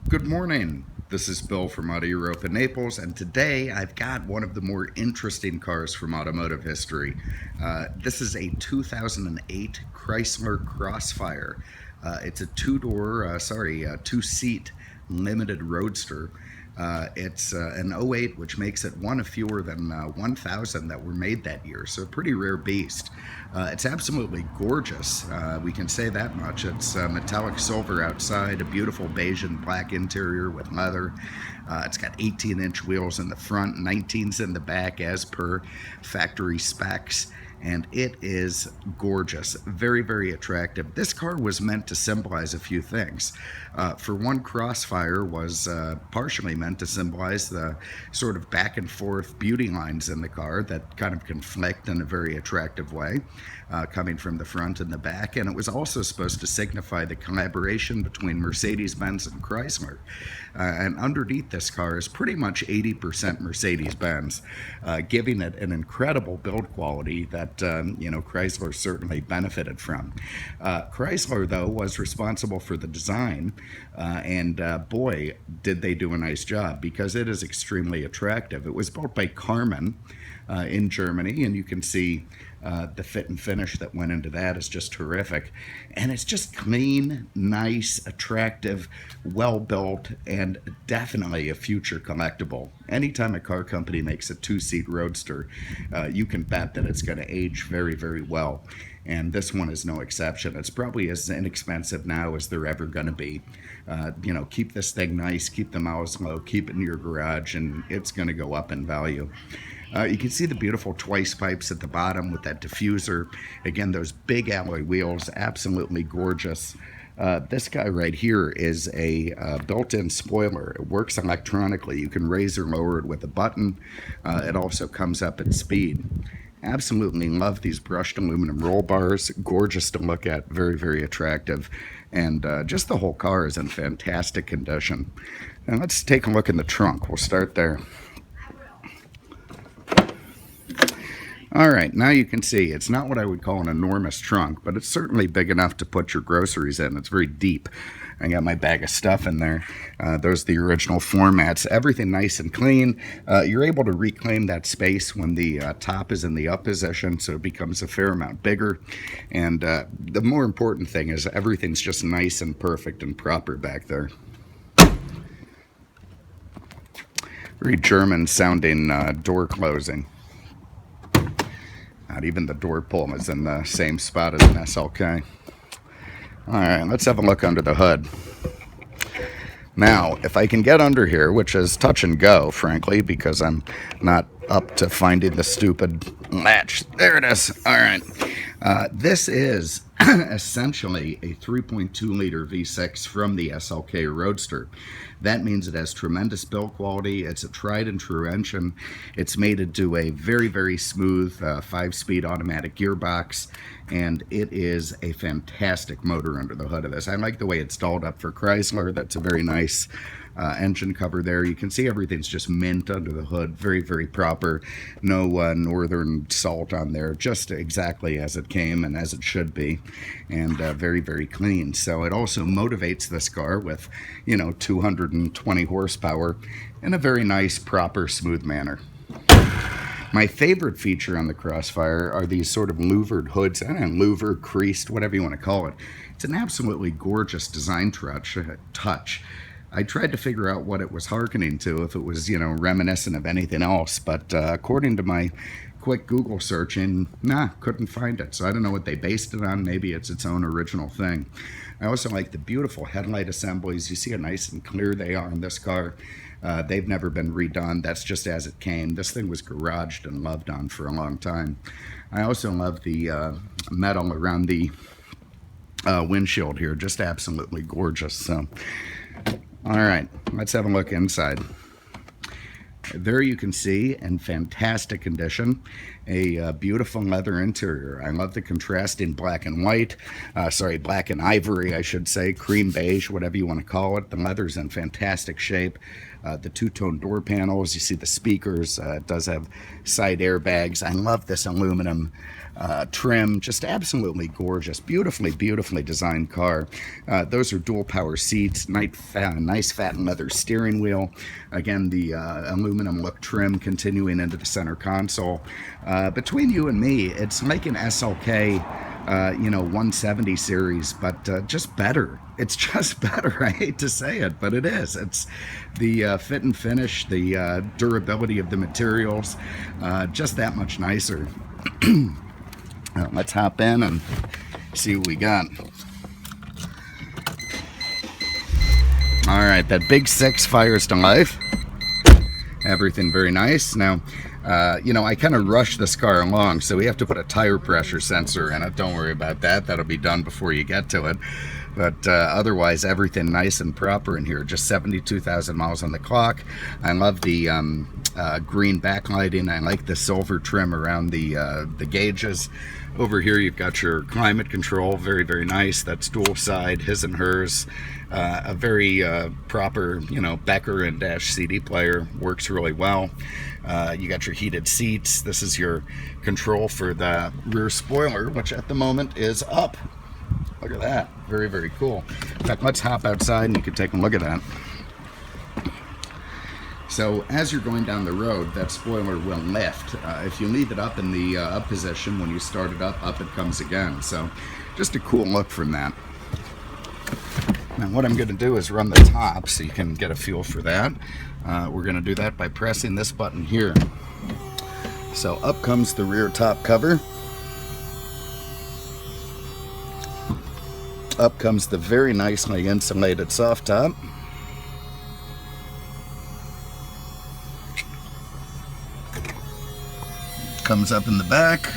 Good morning. This is Bill from Auto Europe in Naples, and today I've got one of the more interesting cars from automotive history. This is a 2008 Chrysler Crossfire. It's a two-seat limited roadster. It's an '08, which makes it one of fewer than 1,000 that were made that year, so a pretty rare beast. It's absolutely gorgeous, we can say that much. It's metallic silver outside, a beautiful beige and black interior with leather. It's got 18-inch wheels in the front, 19s in the back as per factory specs. And it is gorgeous, very, very attractive. This car was meant to symbolize a few things. For one, Crossfire was partially meant to symbolize the sort of back and forth beauty lines in the car that kind of conflict in a very attractive way, coming from the front and the back. And it was also supposed to signify the collaboration between Mercedes-Benz and Chrysler. And underneath this car is pretty much 80% Mercedes-Benz, giving it an incredible build quality that Chrysler certainly benefited from. Chrysler, though, was responsible for the design, and boy, did they do a nice job, because it is extremely attractive. It was built by Karmann in Germany, and you can see the fit and finish that went into that is just terrific. And it's just clean, nice, attractive, well built, and definitely a future collectible. Anytime a car company makes a two-seat roadster, you can bet that it's going to age very, very well. And this one is no exception. It's probably as inexpensive now as they're ever going to be. Keep this thing nice, keep the miles low, keep it in your garage, and it's going to go up in value. You can see the beautiful twice pipes at the bottom with that diffuser. Again, those big alloy wheels, absolutely gorgeous. This guy right here is a built-in spoiler. It works electronically. You can raise or lower it with a button. It also comes up at speed. Absolutely love these brushed aluminum roll bars. Gorgeous to look at. Very, very attractive. And just the whole car is in fantastic condition. Now let's take a look in the trunk. We'll start there. All right, now you can see it's not what I would call an enormous trunk, but it's certainly big enough to put your groceries in. It's very deep. I got my bag of stuff in there. Those are the original formats. Everything nice and clean. You're able to reclaim that space when the top is in the up position, so it becomes a fair amount bigger. And the more important thing is everything's just nice and perfect and proper back there. Very German-sounding door closing. Not even the door pull is in the same spot as an SLK. All right, let's have a look under the hood. Now, if I can get under here, which is touch and go, frankly, because I'm not up to finding the stupid latch. There it is. All right. This is essentially a 3.2-liter V6 from the SLK Roadster. That means it has tremendous build quality. It's a tried and true engine. It's mated to a very, very smooth 5-speed automatic gearbox, and it is a fantastic motor under the hood of this. I like the way it's dolled up for Chrysler. That's a very nice engine cover there. You can see everything's just mint under the hood. Very, very proper. No northern salt on there. Just exactly as it came and as it should be. And very, very clean. So it also motivates this car with, 220 horsepower in a very nice, proper, smooth manner. My favorite feature on the Crossfire are these sort of louvered hoods. I don't know, louvered, creased, whatever you want to call it. It's an absolutely gorgeous design touch. I tried to figure out what it was hearkening to, if it was, reminiscent of anything else, but according to my quick Google searching, couldn't find it. So I don't know what they based it on. Maybe it's its own original thing. I also like the beautiful headlight assemblies. You see how nice and clear they are in this car. They've never been redone. That's just as it came. This thing was garaged and loved on for a long time. I also love the metal around the windshield here. Just absolutely gorgeous. So, all right, let's have a look inside. There you can see, in fantastic condition, a beautiful leather interior. I love the contrasting black and white, black and ivory, I should say, cream beige, whatever you want to call it. The leather's in fantastic shape. The two-tone door panels, you see the speakers. It does have side airbags. I love this aluminum trim, just absolutely gorgeous, beautifully designed car. Those are dual power seats, nice fat and leather steering wheel. Again, the aluminum look trim continuing into the center console. Between you and me, it's like an SLK 170 series, but just better. It's just better. I hate to say it, but it is. It's the fit and finish, the durability of the materials, just that much nicer. Let's hop in and see what we got. All right, that big 6 fires to life. Everything very nice. Now, I kind of rushed this car along, so we have to put a tire pressure sensor in it. Don't worry about that. That'll be done before you get to it. But otherwise, everything nice and proper in here. Just 72,000 miles on the clock. I love the green backlighting. I like the silver trim around the gauges. Over here, you've got your climate control. Very nice. That's dual side, his and hers. A very proper, Becker and Dash CD player. Works really well. You got your heated seats. This is your control for the rear spoiler, which at the moment is up. Look at that. Very cool. In fact, let's hop outside and you can take a look at that. So as you're going down the road, that spoiler will lift. If you leave it up in the up position, when you start it up it comes again. So just a cool look from that. Now what I'm going to do is run the top so you can get a feel for that. We're going to do that by pressing this button here. So up comes the rear top cover. Up comes the very nicely insulated soft top. Comes up in the back.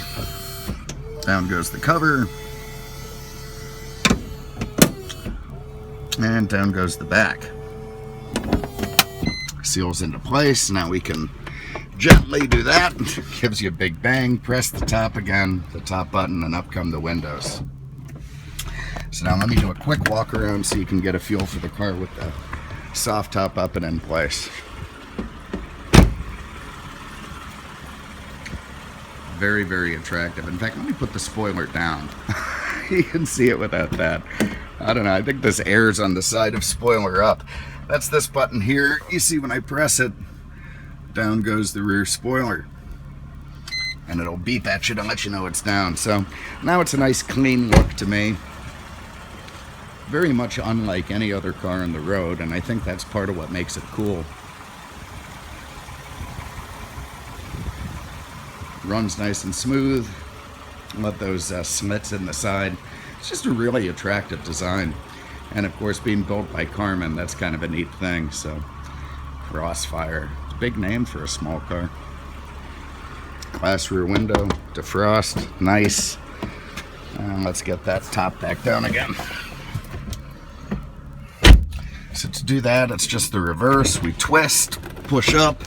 Down goes the cover. And down goes the back. Seals into place. Now we can gently do that. Gives you a big bang. Press the top again, the top button, and up come the windows. So now let me do a quick walk around so you can get a feel for the car with the soft top up and in place. Very attractive. In fact, let me put the spoiler down. You can see it without that. I don't know, I think this air's on the side of spoiler up. That's this button here. You see when I press it, down goes the rear spoiler. And it'll beep at you to let you know it's down. So now it's a nice clean look to me. Very much unlike any other car on the road, and I think that's part of what makes it cool. Runs nice and smooth. Love those slits in the side. It's just a really attractive design. And of course, being built by Karmann, that's kind of a neat thing. So, Crossfire. It's a big name for a small car. Glass rear window, defrost, nice. Let's get that top back down again. So to do that, it's just the reverse. We twist, push up.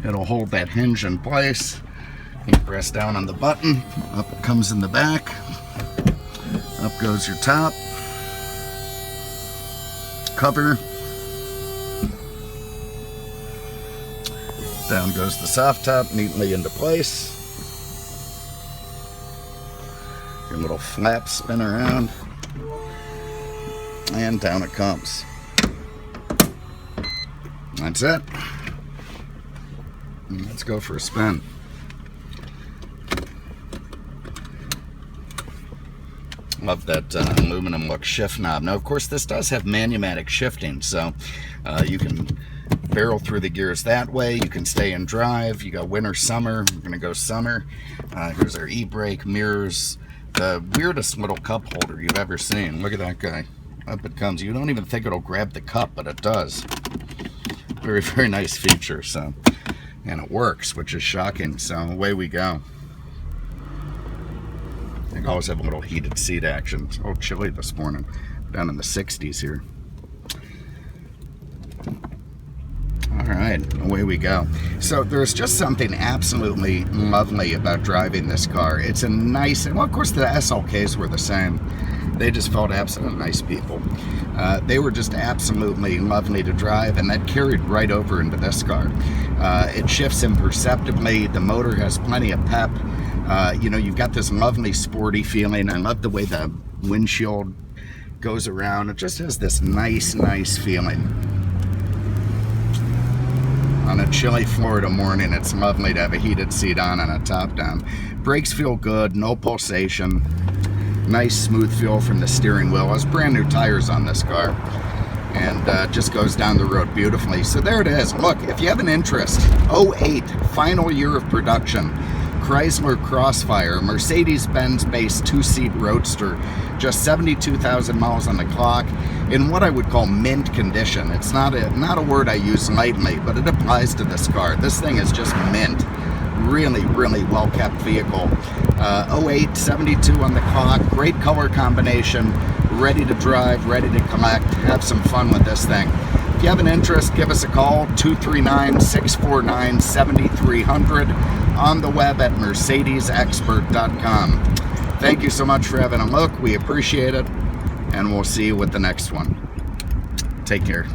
It'll hold that hinge in place. You press down on the button. Up it comes in the back. Up goes your top. Cover. Down goes the soft top, neatly into place. Your little flaps spin around. And down it comes. That's it. Let's go for a spin. Love that aluminum look shift knob. Now, of course, this does have manumatic shifting, so you can barrel through the gears that way. You can stay in drive. You got winter, summer. We're going to go summer. Here's our e-brake, mirrors. The weirdest little cup holder you've ever seen. Look at that guy. Up it comes. You don't even think it'll grab the cup, but it does. Very nice feature. So, and it works, which is shocking. So away we go. I always have a little heated seat action. It's a little chilly this morning. Down in the 60s here. Alright, away we go. So there's just something absolutely lovely about driving this car. It's a nice, well, of course the SLKs were the same. They just felt absolutely nice people. They were just absolutely lovely to drive, and that carried right over into this car. It shifts imperceptibly. The motor has plenty of pep. You know, you've got this lovely sporty feeling. I love the way the windshield goes around. It just has this nice feeling. On a chilly Florida morning, it's lovely to have a heated seat on and a top down. Brakes feel good, no pulsation. Nice smooth feel from the steering wheel. It has brand new tires on this car, and just goes down the road beautifully. So there it is. Look, if you have an interest, 08, final year of production, Chrysler Crossfire, Mercedes-Benz based 2-seat roadster, just 72,000 miles on the clock, in what I would call mint condition. It's not a word I use lightly, but it applies to this car. This thing is just mint. Really well kept vehicle. 08, 72 on the clock, great color combination, ready to drive, ready to collect, have some fun with this thing. If you have an interest, give us a call, 239-649-7300, on the web at mercedesexpert.com. Thank you so much for having a look. We appreciate it, and we'll see you with the next one. Take care.